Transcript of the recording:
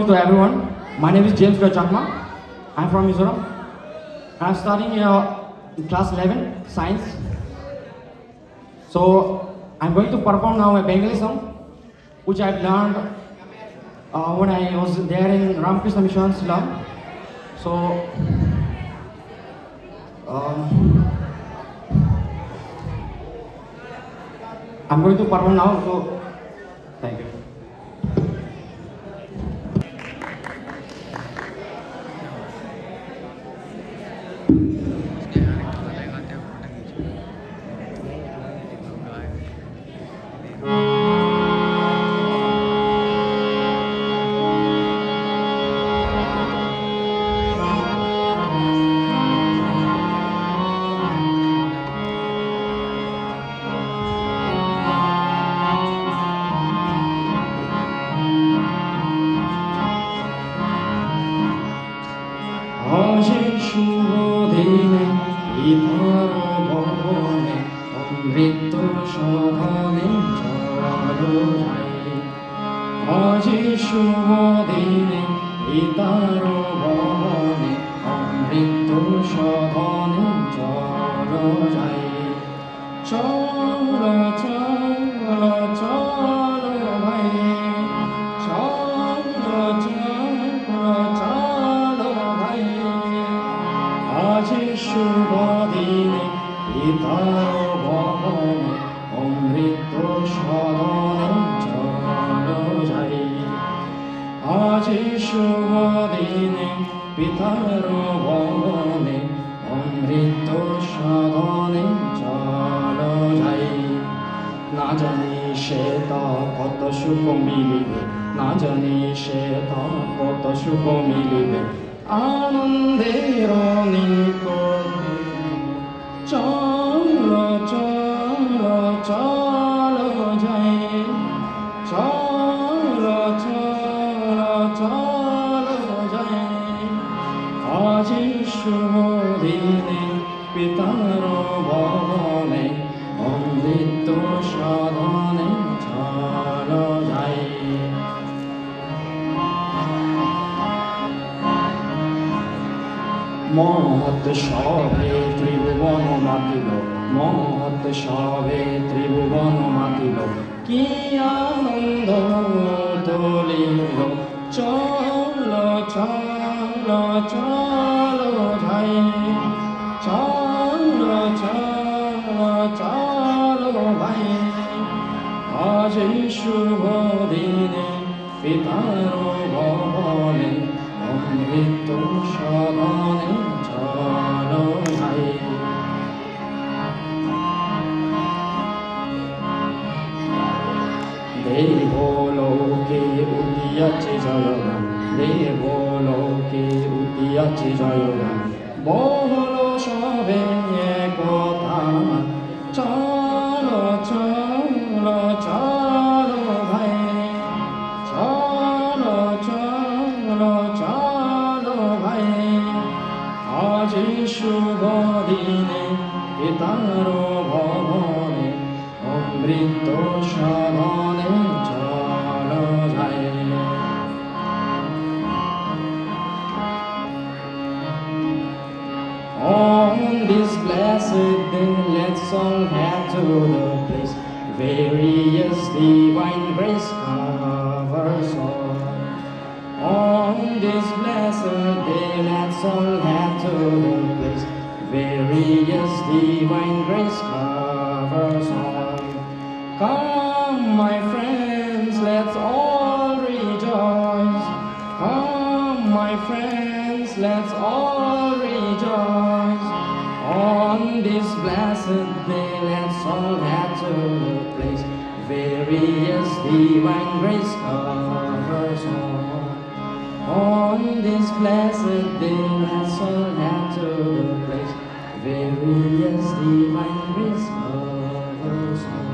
morning to everyone. My name is James Chakma. I'm from Mizoram. I'm studying class 11, science. So I'm going to perform now a Bengali song, which I've learned when I was there in Ramakrishna Mission, Shillong. So I'm going to perform now. So thank you. অজে শুভ দিনে ইতর ভবনে অমৃত সদনে চলো যাই অজে শুভ দিনে ইতর ভবনে অমৃত সদনে চলো যাই চলো চলো চলো ভাই চলো চলো চলো ভাই আজ শুভ দিনে পিতার ভবনে অমৃত সদনে চলো যাই আজ শুভ দিনে পিতার ভবনে অমৃত সদনে চলো যাই না জানি সে তা কত সুখ মিলিবে না জানি সে তা কত সুখ মিলিবে আনন্দের নিকটে চলো চলো চলো যাই চলো চলো চলো যাই আজ শুভ দিনে পিতার ভবনে অমৃত সদনে চলো যাই মহৎ সবে ত্রিভুবন মাতিল মহৎ সবে ত্রিভুবন মাতিল কি আনন্দ তোলিল চলো চলো চলো যাই চলো চলো চলো ভাই আজ শুভ দিনে পিতার ভবনে অমৃত সদনে চলো যাই দেবলোকে উঠিয়াছে জয়গান দেবলোকে উঠিয়াছে জয়গান বহল সবে কথা চলো চলো চলো ভাই চলো চলো চলো ভাই আজ শুভ দিনে পিতার ভবনে অমৃত সদনে চলো যাই On this blessed day, let's all head to the place various divine grace covers all. On this blessed day, let's all head to the place various divine grace covers all. Come, my friends, let's all rejoice. Come, my friends, let's all rejoice. On this blessed day, let's all head to the place various divine grace covers all. On this blessed day, let's all head to the place various divine grace covers all.